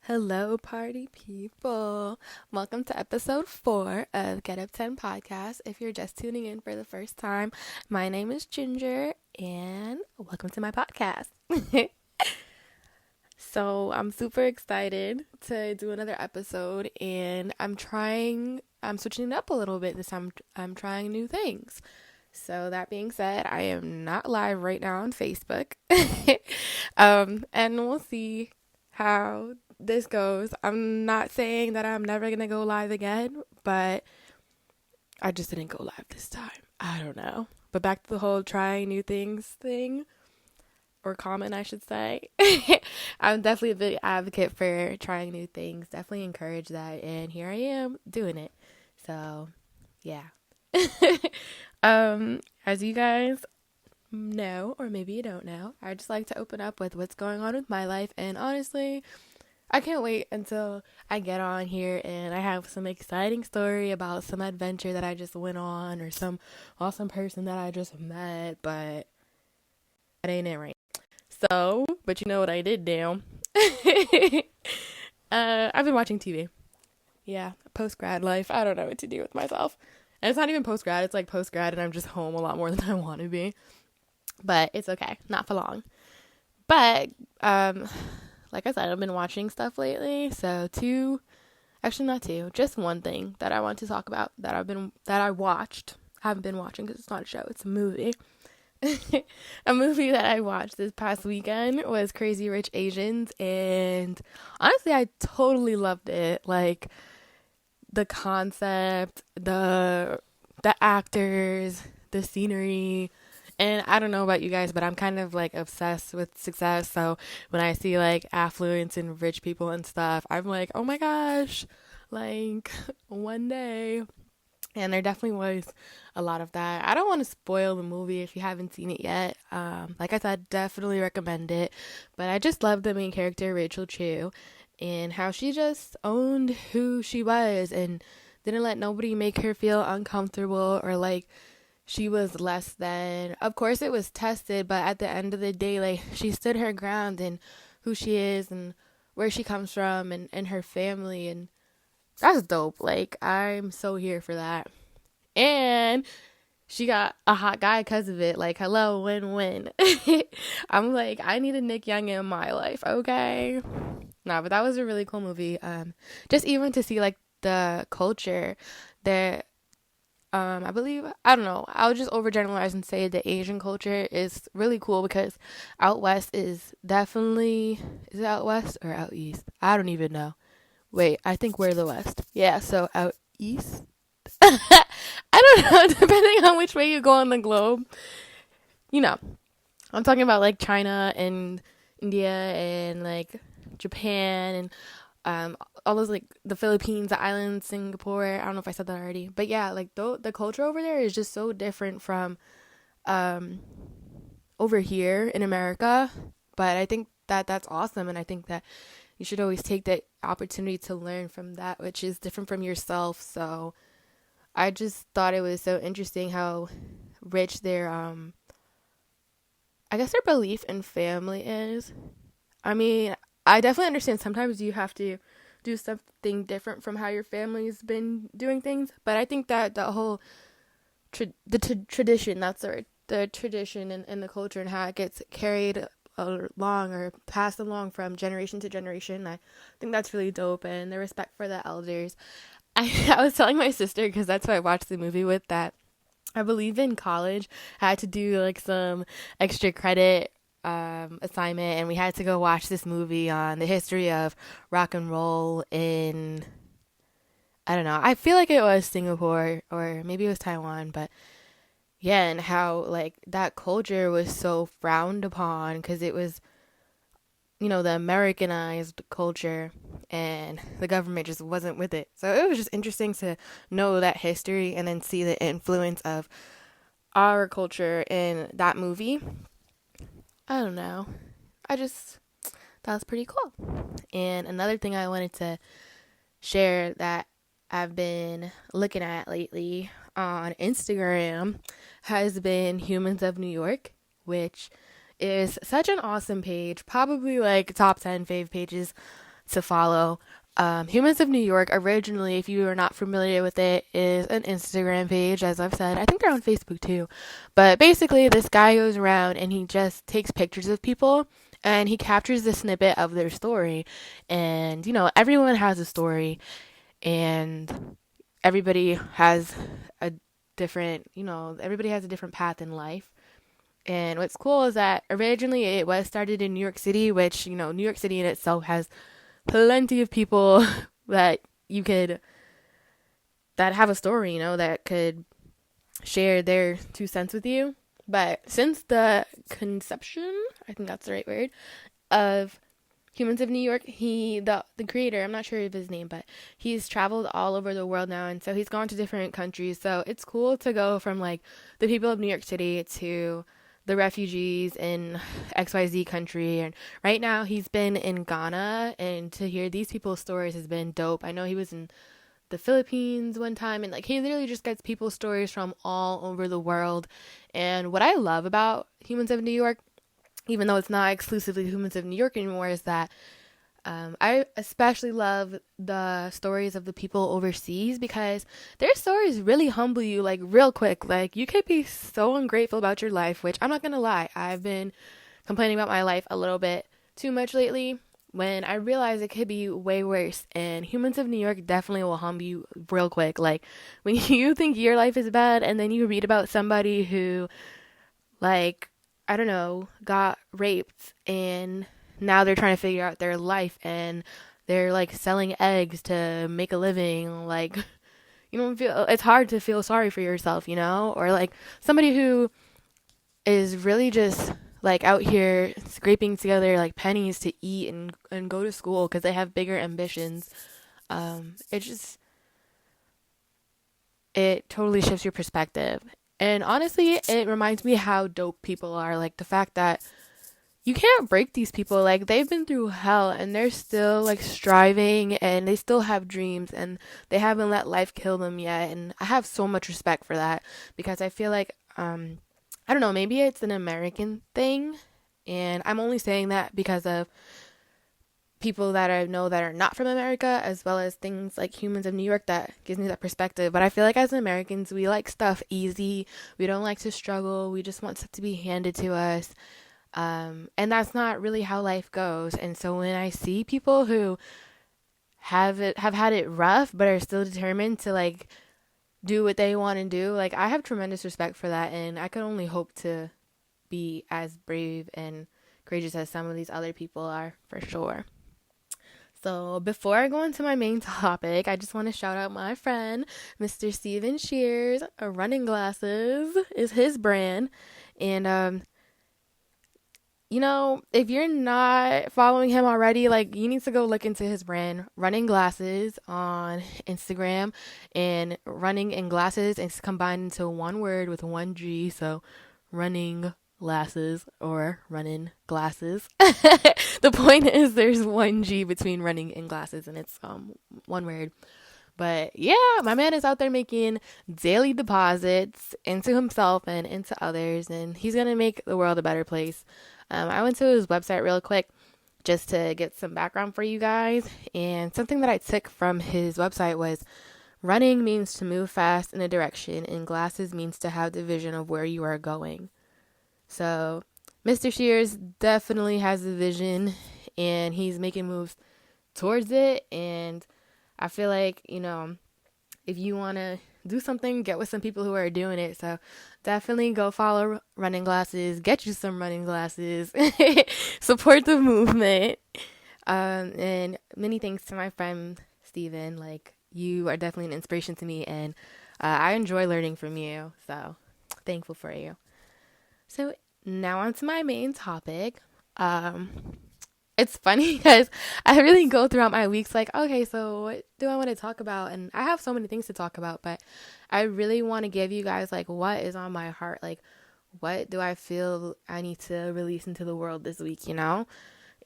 Hello, party people. Welcome to episode 4 of Get Up 10 podcast. If you're just tuning in for the first time, my name is Ginger and welcome to my podcast. So, I'm super excited to do another episode and I'm switching it up a little bit this time. I'm trying new things. So, that being said, I am not live right now on Facebook. And we'll see how this goes. I'm not saying that I'm never gonna go live again, but I just didn't go live this time. I don't know. But back to the whole trying new things thing, or comment, I should say. I'm definitely a big advocate for trying new things. Definitely encourage that, and here I am doing it. So, yeah. As you guys know, or maybe you don't know, I just like to open up with what's going on with my life, and honestly, I can't wait until I get on here and I have some exciting story about some adventure that I just went on or some awesome person that I just met, but that ain't it right. So, but you know what I did do? I've been watching TV. Yeah, post grad life. I don't know what to do with myself. And it's not even post grad, it's like post grad and I'm just home a lot more than I want to be. But it's okay, not for long. But, like I said, I've been watching stuff lately. So not two, just one thing that I want to talk about that I watched. I haven't been watching because it's not a show, it's a movie. A movie that I watched this past weekend was Crazy Rich Asians, and honestly, I totally loved it. Like the concept, the actors, the scenery. And I don't know about you guys, but I'm kind of like obsessed with success. So when I see like affluence and rich people and stuff, I'm like, oh my gosh, like one day. And there definitely was a lot of that. I don't want to spoil the movie if you haven't seen it yet. Like I said, definitely recommend it. But I just love the main character, Rachel Chu, and how she just owned who she was and didn't let nobody make her feel uncomfortable or like she was less than. Of course, it was tested, but at the end of the day, like, she stood her ground in who she is and where she comes from and her family, and that's dope. Like, I'm so here for that. And she got a hot guy because of it. Like, hello, win-win. I'm like, I need a Nick Young in my life, okay? No, but that was a really cool movie. Just even to see, like, the culture that I believe, I don't know, I'll just overgeneralize and say the Asian culture is really cool because out west is definitely, is it out west or out east? I don't even know. Wait, I think we're the west. Yeah, so out east? I don't know, depending on which way you go on the globe. You know, I'm talking about like China and India and like Japan and all those like the Philippines, the islands, Singapore. I don't know if I said that already, but yeah, like the culture over there is just so different from um over here in America. But I think that that's awesome, and I think that you should always take the opportunity to learn from that, which is different from yourself. So I just thought it was so interesting how rich their I guess their belief in family is. I mean, I definitely understand sometimes you have to do something different from how your family's been doing things, but I think that the whole tradition, that's the tradition and the culture and how it gets carried along or passed along from generation to generation, I think that's really dope, and the respect for the elders. I was telling my sister, because that's who I watched the movie with, that I believe in college I had to do like some extra credit assignment, and we had to go watch this movie on the history of rock and roll in, I don't know, I feel like it was Singapore or maybe it was Taiwan, but yeah, and how like that culture was so frowned upon because it was, you know, the Americanized culture, and the government just wasn't with it. So it was just interesting to know that history and then see the influence of our culture in that movie. I don't know. I just thought it was pretty cool. And another thing I wanted to share that I've been looking at lately on Instagram has been Humans of New York, which is such an awesome page. Probably like top 10 fave pages to follow. Humans of New York, originally, if you are not familiar with it, is an Instagram page, as I've said. I think they're on Facebook too. But basically, this guy goes around and he just takes pictures of people and he captures the snippet of their story. And, everyone has a story and everybody has a everybody has a different path in life. And what's cool is that originally it was started in New York City, which, New York City in itself has plenty of people that that have a story, that could share their 2 cents with you. But since the conception, I think that's the right word, of Humans of New York, the creator, I'm not sure of his name, but he's traveled all over the world now, and so he's gone to different countries. So it's cool to go from like the people of New York City to the refugees in XYZ country. And right now he's been in Ghana, and to hear these people's stories has been dope. I know he was in the Philippines one time, and like he literally just gets people's stories from all over the world. And what I love about Humans of New York, even though it's not exclusively Humans of New York anymore, is that I especially love the stories of the people overseas, because their stories really humble you, like real quick. Like you could be so ungrateful about your life, which I'm not gonna lie, I've been complaining about my life a little bit too much lately, when I realize it could be way worse. And Humans of New York definitely will humble you real quick. Like when you think your life is bad and then you read about somebody who, like, I don't know, got raped and now they're trying to figure out their life and they're like selling eggs to make a living. Like, it's hard to feel sorry for yourself, or like somebody who is really just like out here scraping together like pennies to eat and go to school because they have bigger ambitions. It totally shifts your perspective. And honestly, it reminds me how dope people are. Like the fact that you can't break these people. Like they've been through hell and they're still like striving and they still have dreams and they haven't let life kill them yet. And I have so much respect for that, because I feel like, I don't know, maybe it's an American thing. And I'm only saying that because of people that I know that are not from America, as well as things like Humans of New York that gives me that perspective. But I feel like as Americans, we like stuff easy. We don't like to struggle. We just want stuff to be handed to us. And that's not really how life goes. And so when I see people who have had it rough, but are still determined to like do what they want to do, like I have tremendous respect for that. And I could only hope to be as brave and courageous as some of these other people are, for sure. So before I go into my main topic, I just want to shout out my friend, Mr. Steven Shears. Running Glasses is his brand. And, if you're not following him already, like you need to go look into his brand, Running Glasses, on Instagram. And running and glasses is combined into one word with one G. So running glasses or running glasses. The point is there's one G between running and glasses, and it's one word. But yeah, my man is out there making daily deposits into himself and into others, and he's gonna make the world a better place. I went to his website real quick just to get some background for you guys, and something that I took from his website was running means to move fast in a direction, and glasses means to have the vision of where you are going. So Mr. Shears definitely has a vision and he's making moves towards it. And I feel like, if you want to do something, get with some people who are doing it. So definitely go follow Running Glasses, get you some running glasses, support the movement. And many thanks to my friend Steven. Like, you are definitely an inspiration to me, and I enjoy learning from you. So thankful for you. So now on to my main topic. It's funny because I really go throughout my weeks like, okay, so what do I want to talk about? And I have so many things to talk about, but I really want to give you guys like what is on my heart. Like, what do I feel I need to release into the world this week,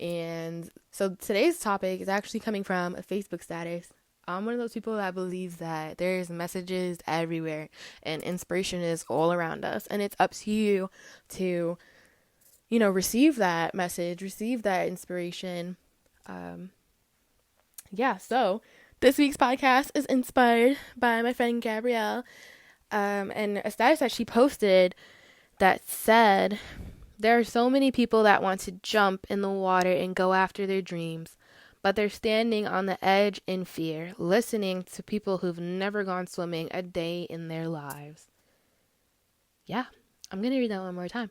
And so today's topic is actually coming from a Facebook status. I'm one of those people that believes that there's messages everywhere and inspiration is all around us. And it's up to you to, receive that message, receive that inspiration, yeah, so this week's podcast is inspired by my friend Gabrielle, and a status that she posted that said, there are so many people that want to jump in the water and go after their dreams, but they're standing on the edge in fear, listening to people who've never gone swimming a day in their lives. Yeah, I'm going to read that one more time.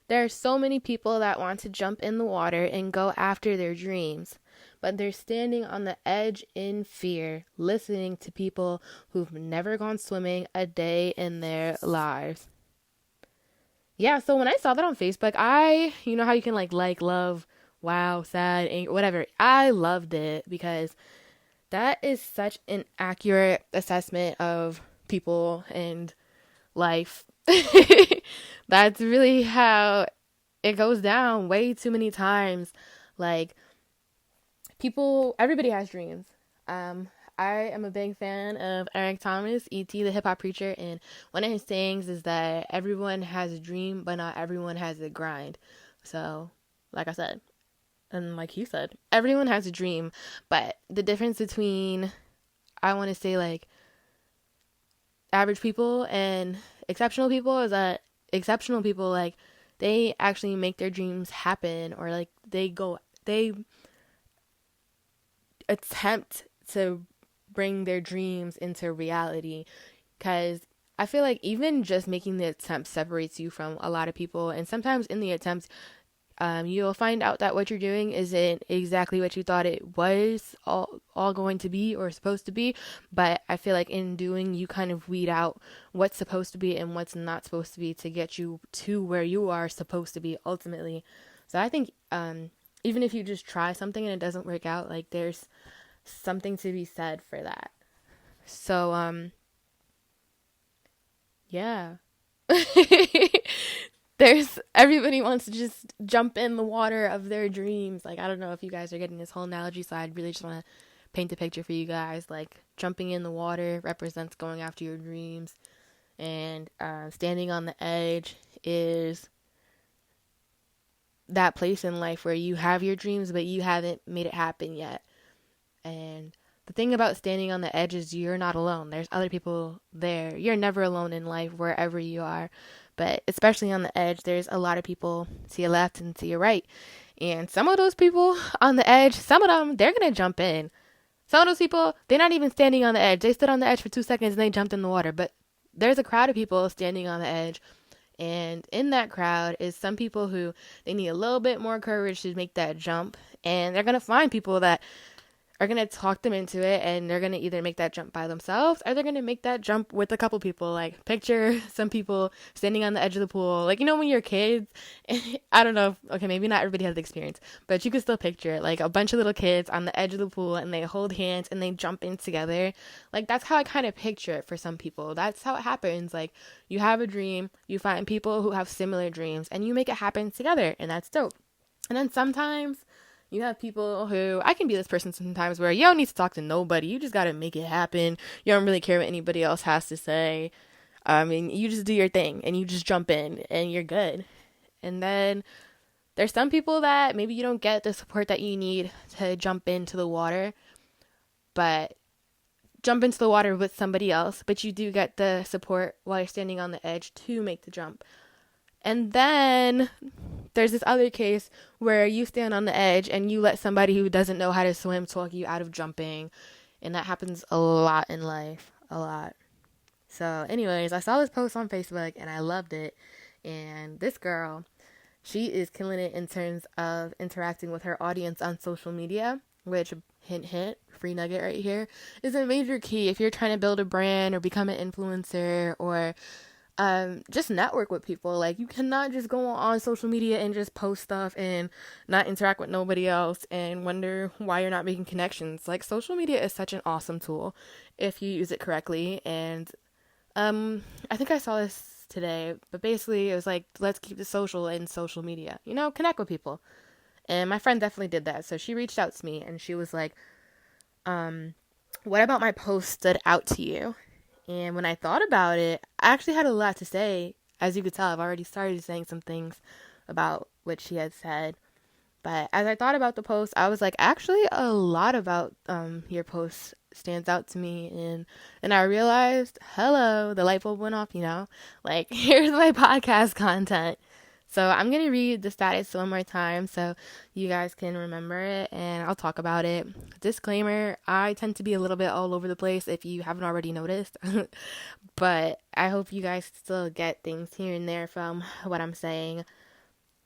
There are so many people that want to jump in the water and go after their dreams, but they're standing on the edge in fear, listening to people who've never gone swimming a day in their lives. Yeah, so when I saw that on Facebook, you know how you can like, love, wow, sad, angry, whatever. I loved it because that is such an accurate assessment of people and life. That's really how it goes down way too many times. Like, everybody has dreams. I am a big fan of Eric Thomas, E.T., the hip hop preacher, and one of his sayings is that everyone has a dream, but not everyone has a grind. So, like I said, and like he said, everyone has a dream, but the difference between, I want to say, like, average people and exceptional people is that exceptional people, like, they actually make their dreams happen, or like they attempt to bring their dreams into reality, because I feel like even just making the attempt separates you from a lot of people, and sometimes in the attempt you'll find out that what you're doing isn't exactly what you thought it was all going to be or supposed to be. But I feel like in doing, you kind of weed out what's supposed to be and what's not supposed to be to get you to where you are supposed to be ultimately. So I think even if you just try something and it doesn't work out, like, there's something to be said for that. So yeah. Everybody wants to just jump in the water of their dreams. Like, I don't know if you guys are getting this whole analogy, so I really just want to paint a picture for you guys. Like, jumping in the water represents going after your dreams, and standing on the edge is that place in life where you have your dreams, but you haven't made it happen yet. And the thing about standing on the edge is you're not alone. There's other people there. You're never alone in life, wherever you are. But especially on the edge, there's a lot of people to your left and to your right. And some of those people on the edge, some of them, they're going to jump in. Some of those people, they're not even standing on the edge. They stood on the edge for 2 seconds and they jumped in the water. But there's a crowd of people standing on the edge. And in that crowd is some people who, they need a little bit more courage to make that jump. And they're going to find people that are going to talk them into it, and they're going to either make that jump by themselves, or they're going to make that jump with a couple people. Like, picture some people standing on the edge of the pool. Like, you know, when you're kids, I don't know, okay, maybe not everybody has the experience, but you can still picture it, like a bunch of little kids on the edge of the pool, and they hold hands and they jump in together. Like, that's how I kind of picture it for some people. That's how it happens. Like, you have a dream, you find people who have similar dreams, and you make it happen together, and that's dope. And then sometimes you have people who, I can be this person sometimes, where you don't need to talk to nobody. You just got to make it happen. You don't really care what anybody else has to say. I mean, you just do your thing and you just jump in and you're good. And then there's some people that maybe you don't get the support that you need to jump into the water, but jump into the water with somebody else, but you do get the support while you're standing on the edge to make the jump. And then there's this other case where you stand on the edge and you let somebody who doesn't know how to swim talk you out of jumping. And that happens a lot in life. A lot. So anyways, I saw this post on Facebook and I loved it. And this girl, she is killing it in terms of interacting with her audience on social media, which, hint, hint, free nugget right here, is a major key if you're trying to build a brand or become an influencer or just network with people. Like, you cannot just go on social media and just post stuff and not interact with nobody else and wonder why you're not making connections. Like, social media is such an awesome tool if you use it correctly. And I think I saw this today, but basically it was like, let's keep the social in social media, you know, connect with people. And my friend definitely did that. So she reached out to me and she was like, what about my post stood out to you? And when I thought about it, I actually had a lot to say. As you could tell, I've already started saying some things about what she had said. But as I thought about the post, I was like, actually, a lot about your post stands out to me, and I realized, hello, the light bulb went off. Like, here's my podcast content. So I'm gonna read the status one more time so you guys can remember it, and I'll talk about it. Disclaimer: I tend to be a little bit all over the place if you haven't already noticed, but I hope you guys still get things here and there from what I'm saying.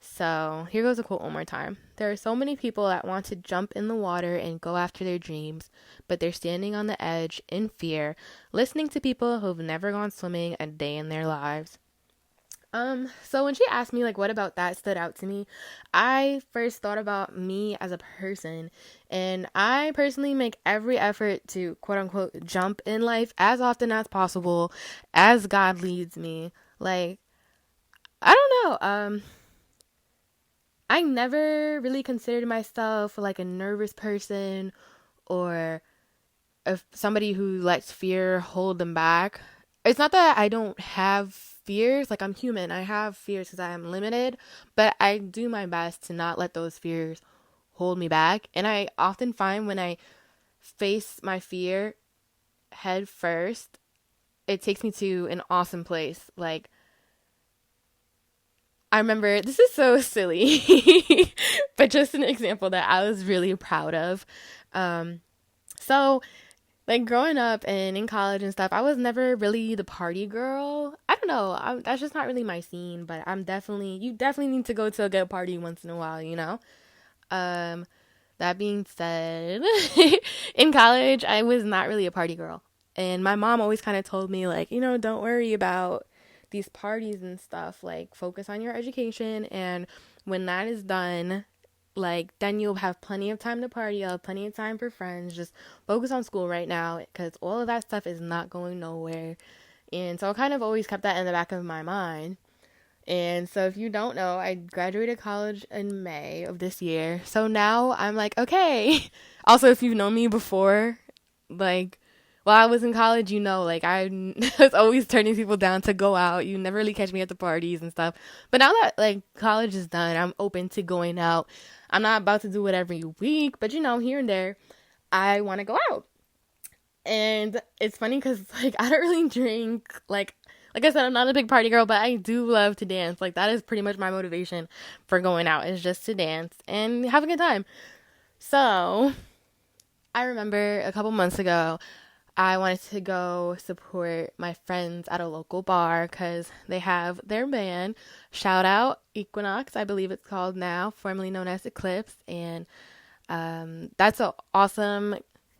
So here goes a quote one more time. There are so many people that want to jump in the water and go after their dreams, but they're standing on the edge in fear, listening to people who've never gone swimming a day in their lives. So when she asked me, like, what about that stood out to me, I first thought about me as a person, and I personally make every effort to, quote unquote, jump in life as often as possible, as God leads me. Like, I don't know, I never really considered myself like a nervous person or somebody who lets fear hold them back. It's not that I don't have fears. Like, I'm human. I have fears because I am limited, but I do my best to not let those fears hold me back. And I often find when I face my fear head first, it takes me to an awesome place. Like, I remember, this is so silly, but just an example that I was really proud of. So, like, growing up and in college and stuff, I was never really the party girl. I don't know. That's just not really my scene, but you definitely need to go to a good party once in a while, That being said, in college, I was not really a party girl. And my mom always kind of told me, like, don't worry about these parties and stuff. Like, focus on your education. And when that is done, like, then you'll have plenty of time to party. You'll have plenty of time for friends. Just focus on school right now, because all of that stuff is not going nowhere. And so I kind of always kept that in the back of my mind. And so if you don't know, I graduated college in May of this year. So now I'm like, okay. Also, if you've known me before, like, while I was in college, like, I was always turning people down to go out. You never really catch me at the parties and stuff. But now that, like, college is done, I'm open to going out. I'm not about to do it every week, but, here and there, I want to go out. And it's funny because, like, I don't really drink. Like I said, I'm not a big party girl, but I do love to dance. Like, that is pretty much my motivation for going out, is just to dance and have a good time. So I remember a couple months ago, I wanted to go support my friends at a local bar because they have their band. Shout out Equinox, I believe it's called now, formerly known as Eclipse. And that's an awesome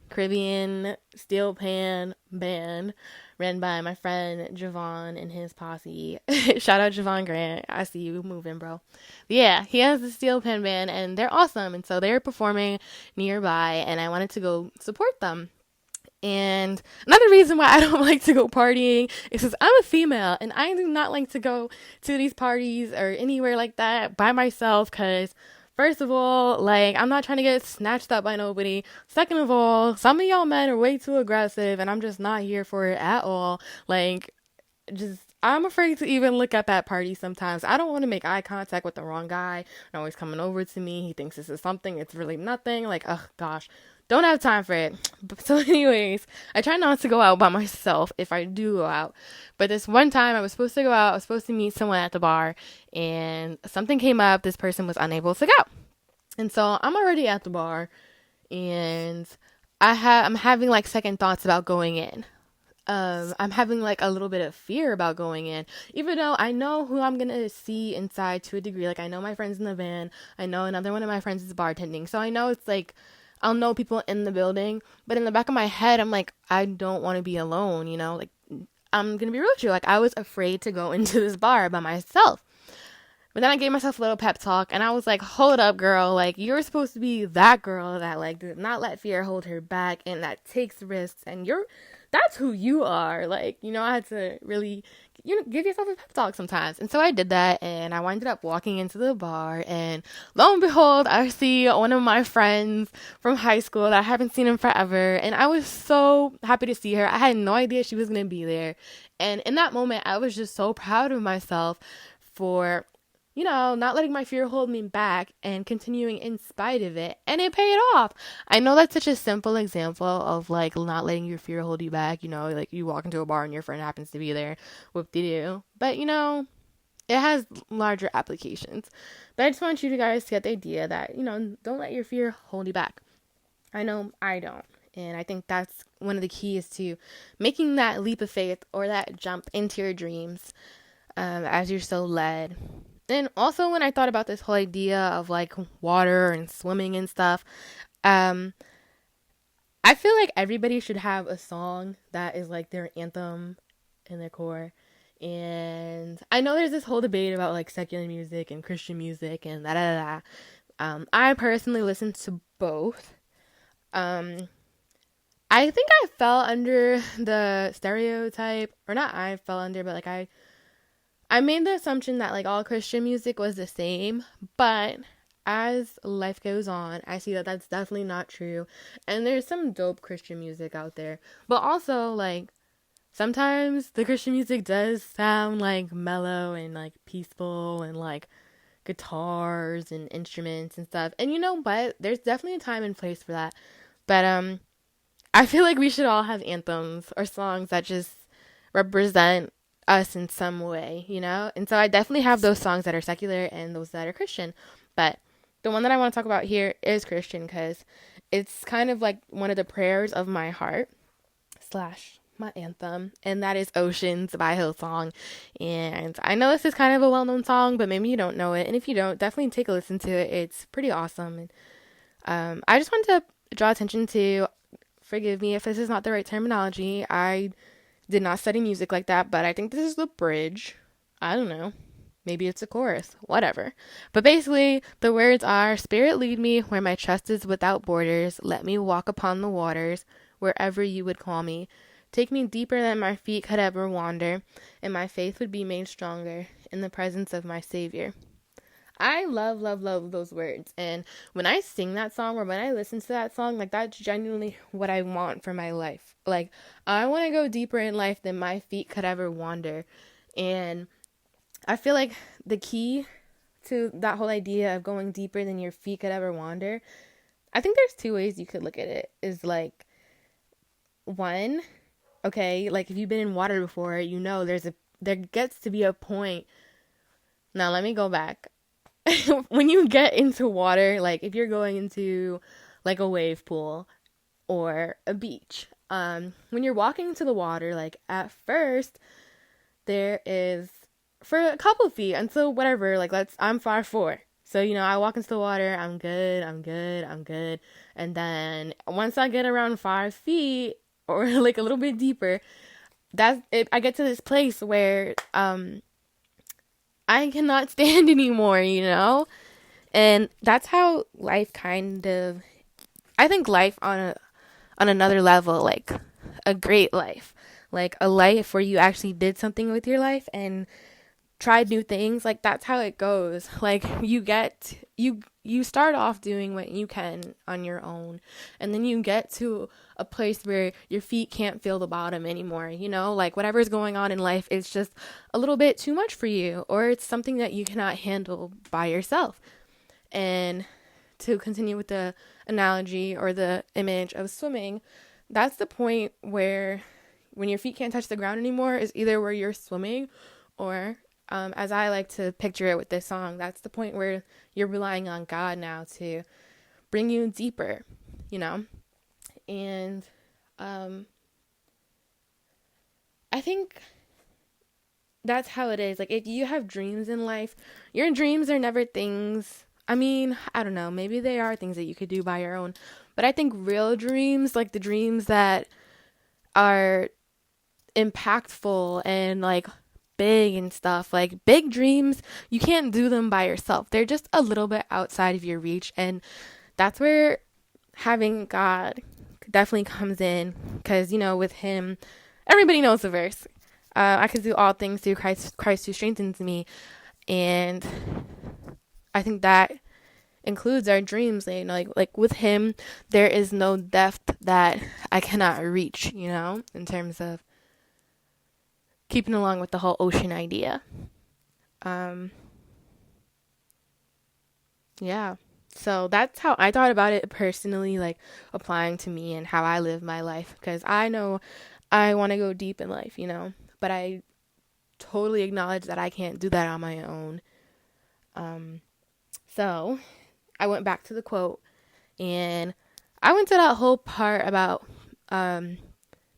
Caribbean steel pan band ran by my friend Javon and his posse. Shout out Javon Grant. I see you moving, bro. But yeah, he has the steel pan band and they're awesome. And so they're performing nearby and I wanted to go support them. And another reason why I don't like to go partying is because I'm a female and I do not like to go to these parties or anywhere like that by myself because, first of all, like, I'm not trying to get snatched up by nobody. Second of all, some of y'all men are way too aggressive and I'm just not here for it at all. Like, I'm afraid to even look up at parties sometimes. I don't want to make eye contact with the wrong guy. And always coming over to me. He thinks this is something. It's really nothing. Like, oh gosh. Don't have time for it. So anyways, I try not to go out by myself if I do go out. But this one time I was supposed to go out. I was supposed to meet someone at the bar. And something came up. This person was unable to go. And so I'm already at the bar. And I'm having like second thoughts about going in. I'm having like a little bit of fear about going in. Even though I know who I'm going to see inside to a degree. Like, I know my friends in the van. I know another one of my friends is bartending. So I know it's like, I'll know people in the building, but in the back of my head, I'm like, I don't want to be alone, like, I'm going to be real with you. Like, I was afraid to go into this bar by myself, but then I gave myself a little pep talk and I was like, hold up, girl. Like, you're supposed to be that girl that, like, does not let fear hold her back and that takes risks, and that's who you are. Like, I had to really, give yourself a pep talk sometimes. And so I did that, and I winded up walking into the bar, and lo and behold, I see one of my friends from high school that I haven't seen in forever, and I was so happy to see her. I had no idea she was going to be there, and in that moment, I was just so proud of myself for not letting my fear hold me back and continuing in spite of it. And it paid off. I know that's such a simple example of like not letting your fear hold you back. Like you walk into a bar and your friend happens to be there. Whoop-de-doo. But, it has larger applications. But I just want you guys to get the idea that, don't let your fear hold you back. I know I don't. And I think that's one of the keys to making that leap of faith or that jump into your dreams as you're so led. And also when I thought about this whole idea of like water and swimming and stuff, I feel like everybody should have a song that is like their anthem in their core. And I know there's this whole debate about like secular music and Christian music and I personally listen to both. I think I fell under the stereotype, or not I fell under, but like I made the assumption that like all Christian music was the same, but as life goes on, I see that that's definitely not true. And there's some dope Christian music out there, but also like sometimes the Christian music does sound like mellow and like peaceful and like guitars and instruments and stuff. And you know what? There's definitely a time and place for that. But I feel like we should all have anthems or songs that just represent us in some way, And so I definitely have those songs that are secular and those that are Christian. But the one that I want to talk about here is Christian because it's kind of like one of the prayers of my heart / my anthem, and that is Oceans by Hillsong. And I know this is kind of a well-known song, but maybe you don't know it. And if you don't, definitely take a listen to it. It's pretty awesome. And I just wanted to draw attention to, forgive me if this is not the right terminology. I did not study music like that, but I think this is the bridge. I don't know. Maybe it's a chorus. Whatever. But basically, the words are, Spirit lead me where my trust is without borders. Let me walk upon the waters wherever you would call me. Take me deeper than my feet could ever wander, and my faith would be made stronger in the presence of my Savior. I love, love, love those words. And when I sing that song or when I listen to that song, like that's genuinely what I want for my life. Like I want to go deeper in life than my feet could ever wander. And I feel like the key to that whole idea of going deeper than your feet could ever wander, I think there's two ways you could look at it. Is like, one, okay, like if you've been in water before, there gets to be a point. Now let me go back. When you get into water, like if you're going into like a wave pool or a beach, when you're walking into the water, like at first there is for a couple feet until whatever, like I'm 5'4". So, I walk into the water, I'm good. And then once I get around 5 feet or like a little bit deeper, that's it. I get to this place where, I cannot stand anymore, And that's how life I think life on another level, like a great life, like a life where you actually did something with your life and tried new things, like that's how it goes. Like you start off doing what you can on your own, and then you get to a place where your feet can't feel the bottom anymore, like whatever's going on in life is just a little bit too much for you, or it's something that you cannot handle by yourself. And to continue with the analogy or the image of swimming, that's the point where when your feet can't touch the ground anymore is either where you're swimming or as I like to picture it with this song, that's the point where you're relying on God now to bring you deeper, And I think that's how it is. Like if you have dreams in life, your dreams are never things, I don't know, maybe they are things that you could do by your own, but I think real dreams, like the dreams that are impactful and like big and stuff, like big dreams, you can't do them by yourself. They're just a little bit outside of your reach, and that's where having God definitely comes in, because with him, everybody knows the verse, I can do all things through Christ who strengthens me. And I think that includes our dreams, like with him there is no depth that I cannot reach, in terms of keeping along with the whole ocean idea. Yeah. So that's how I thought about it personally, like applying to me and how I live my life. Because I know I want to go deep in life, but I totally acknowledge that I can't do that on my own. So I went back to the quote and I went to that whole part about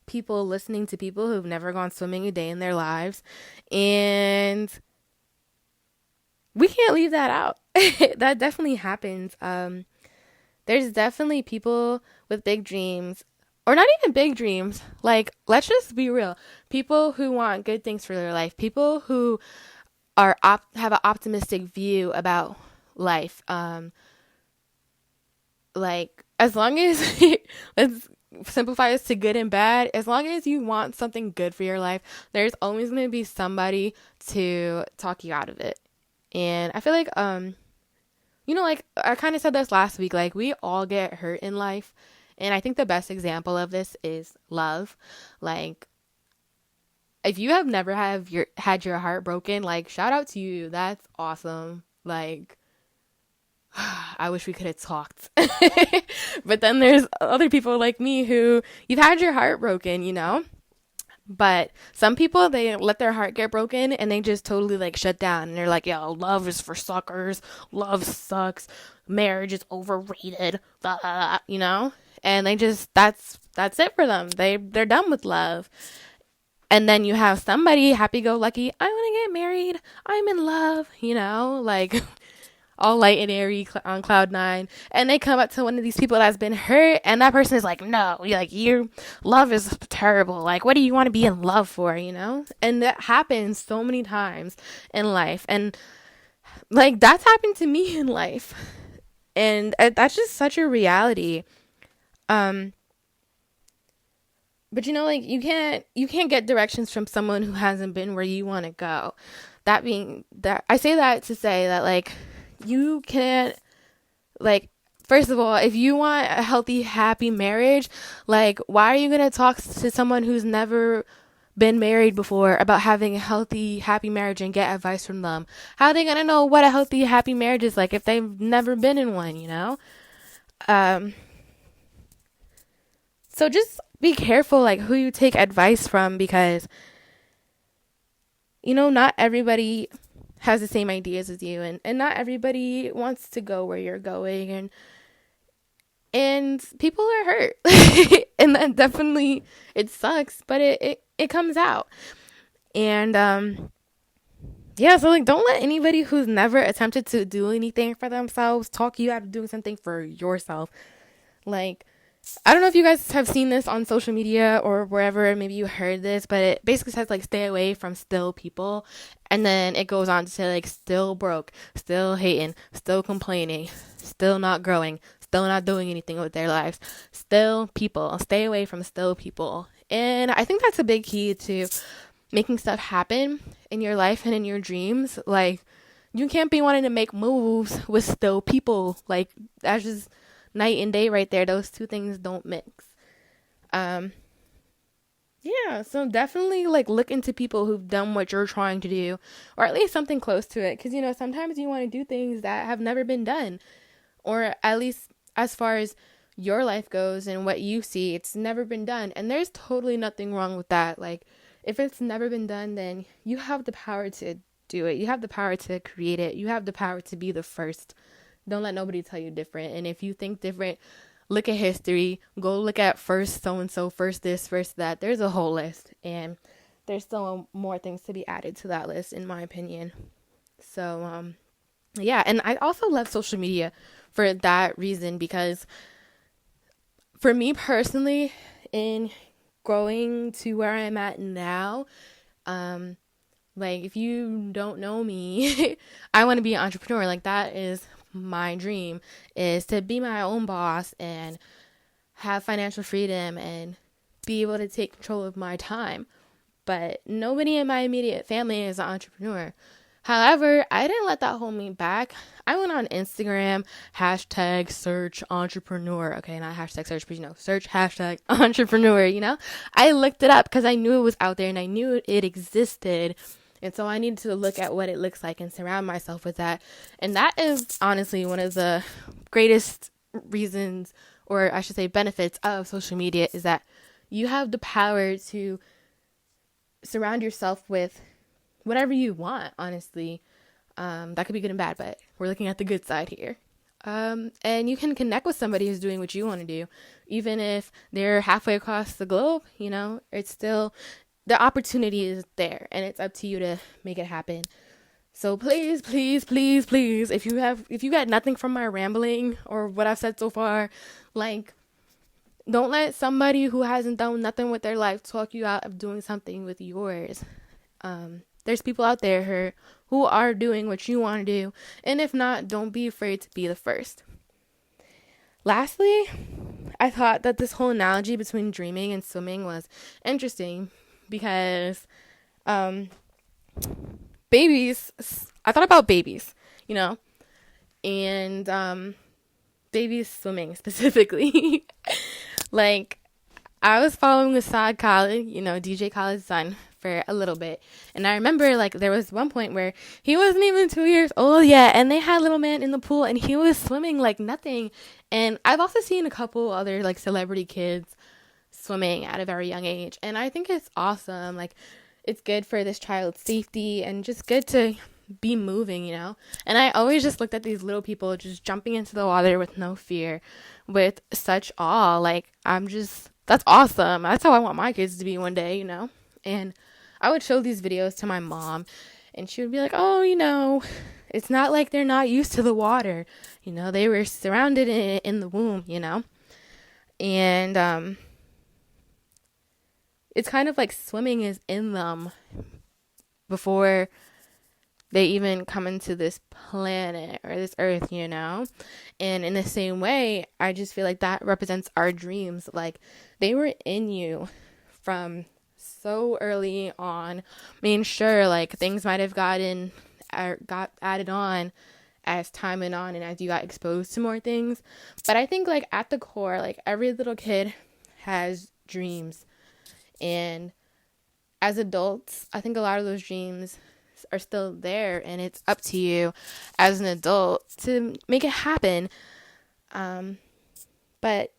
people listening to people who've never gone swimming a day in their lives. And we can't leave that out. That definitely happens. There's definitely people with big dreams, or not even big dreams. Like, let's just be real. People who want good things for their life. People who have an optimistic view about life. Like, as long as let's simplify this to good and bad. As long as you want something good for your life, there's always going to be somebody to talk you out of it. And I feel like like I kind of said this last week, like we all get hurt in life. And I think the best example of this is love. Like, if you have never had your heart broken, like, shout out to you. That's awesome. Like, I wish we could have talked. But then there's other people like me who you've had your heart broken. But some people, they let their heart get broken and they just totally like shut down. And they're like, yo, love is for suckers. Love sucks. Marriage is overrated. Blah, blah, blah, And they just, that's it for them. They're done with love. And then you have somebody happy-go-lucky. I want to get married. I'm in love. Like all light and airy on cloud nine, and they come up to one of these people that's been hurt, and that person is like, no, your love is terrible. Like, what do you want to be in love for, And that happens so many times in life, and like that's happened to me in life, and that's just such a reality. But like you can't get directions from someone who hasn't been where you want to go. That being that, I say that to say that like you can't, like, first of all, if you want a healthy, happy marriage, like, why are you going to talk to someone who's never been married before about having a healthy, happy marriage and get advice from them? How are they going to know what a healthy, happy marriage is like if they've never been in one, So just be careful, like, who you take advice from, because, not everybody has the same ideas as you, and not everybody wants to go where you're going, and people are hurt. And that definitely, it sucks, but it comes out. And so like, don't let anybody who's never attempted to do anything for themselves talk you out of doing something for yourself. Like, I don't know if you guys have seen this on social media or wherever, maybe you heard this, but it basically says like, stay away from still people. And then it goes on to say like, still broke, still hating, still complaining, still not growing, still not doing anything with their lives. Still people. Stay away from still people. And I think that's a big key to making stuff happen in your life and in your dreams. Like, you can't be wanting to make moves with still people. Like, that's just night and day right there. Those two things don't mix. So definitely like look into people who've done what you're trying to do, or at least something close to it, because sometimes you want to do things that have never been done, or at least as far as your life goes and what you see, it's never been done, and there's totally nothing wrong with that. Like, if it's never been done, then you have the power to do it. You have the power to create it. You have the power to be the first. Don't let nobody tell you different. And if you think different, look at history. Go look at first so-and-so, first this, first that. There's a whole list. And there's still more things to be added to that list, in my opinion. So, and I also love social media for that reason, because for me personally, in growing to where I'm at now, like, if you don't know me, I want to be an entrepreneur. Like, that is my dream, is to be my own boss and have financial freedom and be able to take control of my time. But nobody in my immediate family is an entrepreneur. However, I didn't let that hold me back. I went on Instagram, hashtag search entrepreneur. Okay, not hashtag search, but search hashtag entrepreneur, I looked it up because I knew it was out there and I knew it existed. And so I need to look at what it looks like and surround myself with that. And that is honestly one of the greatest reasons, or I should say benefits of social media, is that you have the power to surround yourself with whatever you want, honestly. That could be good and bad, but we're looking at the good side here. And you can connect with somebody who's doing what you want to do. Even if they're halfway across the globe, it's still, the opportunity is there, and it's up to you to make it happen. So please, please, please, please, if you got nothing from my rambling or what I've said so far, like, don't let somebody who hasn't done nothing with their life talk you out of doing something with yours. There's people out there who are doing what you want to do. And if not, don't be afraid to be the first. Lastly, I thought that this whole analogy between dreaming and swimming was interesting because babies, I thought about babies, and babies swimming specifically. Like, I was following Assad Khaled, DJ Khaled's son, for a little bit. And I remember, like, there was one point where he wasn't even 2 years old yet, and they had little man in the pool, and he was swimming like nothing. And I've also seen a couple other, like, celebrity kids swimming at a very young age. And I think it's awesome. Like, it's good for this child's safety and just good to be moving, And I always just looked at these little people just jumping into the water with no fear, with such awe. Like, that's awesome. That's how I want my kids to be one day, And I would show these videos to my mom, and she would be like, oh, it's not like they're not used to the water. They were surrounded in the womb, And it's kind of like swimming is in them before they even come into this planet or this earth, And in the same way, I just feel like that represents our dreams. Like, they were in you from so early on. I mean, sure, like, things might have got added on as time went on and as you got exposed to more things. But I think, like, at the core, like, every little kid has dreams. And as adults, I think a lot of those dreams are still there, and it's up to you as an adult to make it happen. But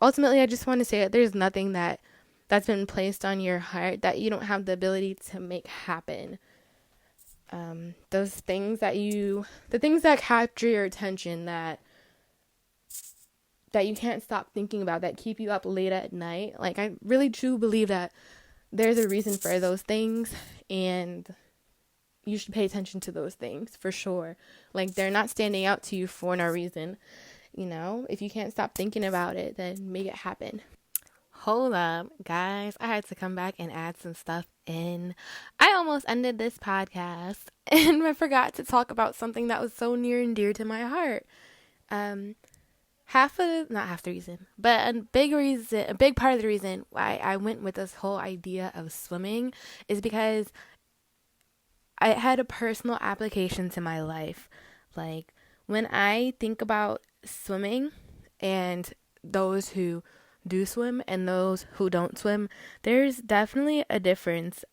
ultimately, I just want to say that there's nothing that's been placed on your heart that you don't have the ability to make happen. The things that capture your attention, that you can't stop thinking about, that keep you up late at night. Like, I really do believe that there's a reason for those things, and you should pay attention to those things for sure. Like, they're not standing out to you for no reason. If you can't stop thinking about it, then make it happen. Hold up, guys. I had to come back and add some stuff in. I almost ended this podcast and I forgot to talk about something that was so near and dear to my heart. Not half the reason, but a big part of the reason why I went with this whole idea of swimming is because I had a personal application to my life. Like, when I think about swimming and those who do swim and those who don't swim, there's definitely a difference.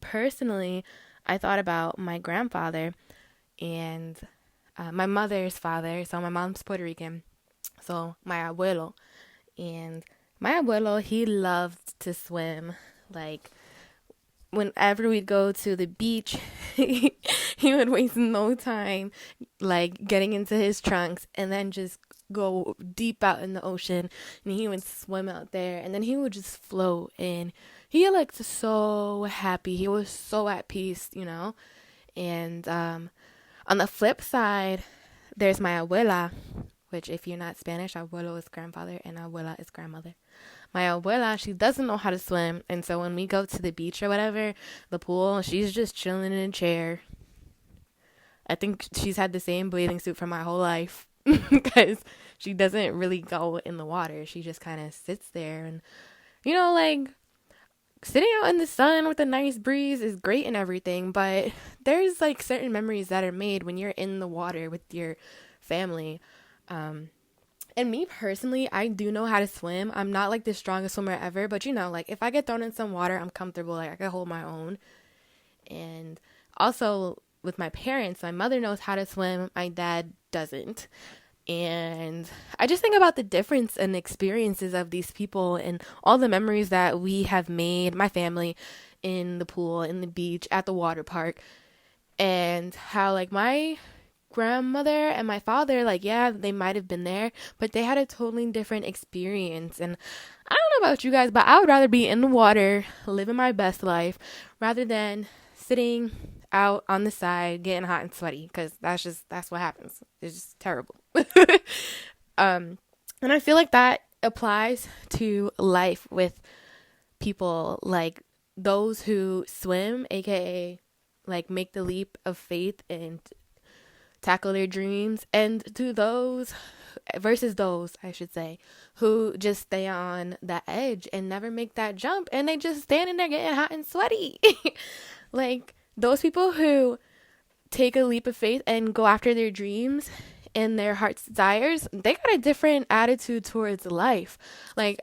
Personally, I thought about my grandfather and my mother's father. So my mom's Puerto Rican. So my Abuelo. And my Abuelo, he loved to swim. Like, whenever we'd go to the beach, he would waste no time, like, getting into his trunks and then just go deep out in the ocean, and he would swim out there, and then he would just float, and he looked so happy. He was so at peace, And on the flip side, there's my abuela, which, if you're not Spanish, abuelo is grandfather and abuela is grandmother. My abuela, she doesn't know how to swim, and so when we go to the beach or whatever, the pool, she's just chilling in a chair. I think she's had the same bathing suit for my whole life because she doesn't really go in the water. She just kind of sits there, and, like, sitting out in the sun with a nice breeze is great and everything, but there's, like, certain memories that are made when you're in the water with your family. And me personally, I do know how to swim. I'm not, like, the strongest swimmer ever, but, like, if I get thrown in some water, I'm comfortable. Like, I can hold my own. And also with my parents, my mother knows how to swim, my dad doesn't. And I just think about the difference and experiences of these people and all the memories that we have made, my family, in the pool, in the beach, at the water park, and how like my grandmother and my father, like, yeah, they might have been there, but they had a totally different experience. And I don't know about you guys, but I would rather be in the water, living my best life, rather than sitting out on the side getting hot and sweaty, because that's what happens. It's just terrible. And I feel like that applies to life with people like those who swim, aka like make the leap of faith and tackle their dreams, and to those versus those, I should say, who just stay on the edge and never make that jump, and they just standing there getting hot and sweaty. Like those people who take a leap of faith and go after their dreams and their heart's desires, they got a different attitude towards life. Like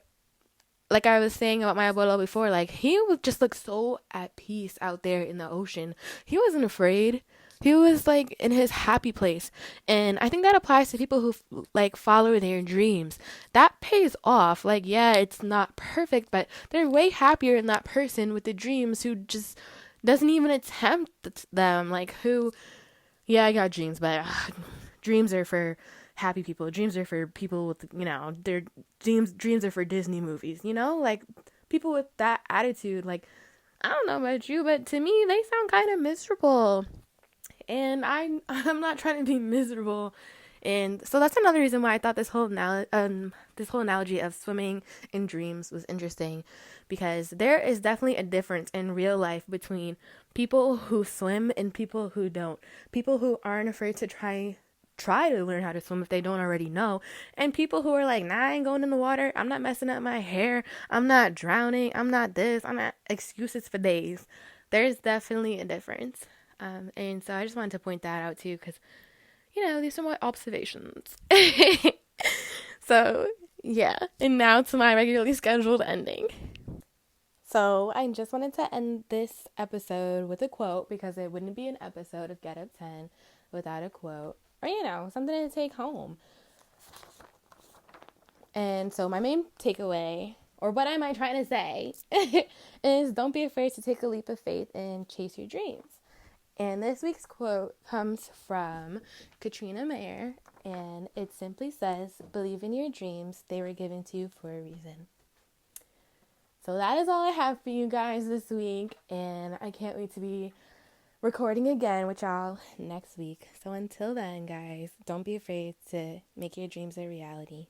I was saying about my abuelo before, like he would just look so at peace out there in the ocean. He wasn't afraid. He was like in his happy place. And I think that applies to people who like follow their dreams. That pays off. Like, yeah, it's not perfect, but they're way happier than that person with the dreams who just doesn't even attempt them. Like who, yeah, I got dreams, but dreams are for happy people. Dreams are for people with, their dreams are for Disney movies, like people with that attitude. Like, I don't know about you, but to me, they sound kind of miserable. And I'm not trying to be miserable. And so that's another reason why I thought this whole analogy of swimming and dreams was interesting, because there is definitely a difference in real life between people who swim and people who don't. People who aren't afraid to try to learn how to swim if they don't already know, and people who are like, nah, I ain't going in the water, I'm not messing up my hair, I'm not drowning, I'm not this, I'm not, excuses for days. There's definitely a difference. And so I just wanted to point that out too, because, these are my observations. So, yeah. And now to my regularly scheduled ending. So I just wanted to end this episode with a quote, because it wouldn't be an episode of Get Up 10 without a quote, or, something to take home. And so my main takeaway, or what am I trying to say, is don't be afraid to take a leap of faith and chase your dreams. And this week's quote comes from Katrina Mayer, and it simply says, believe in your dreams, they were given to you for a reason. So that is all I have for you guys this week, and I can't wait to be recording again with y'all next week. So until then, guys, don't be afraid to make your dreams a reality.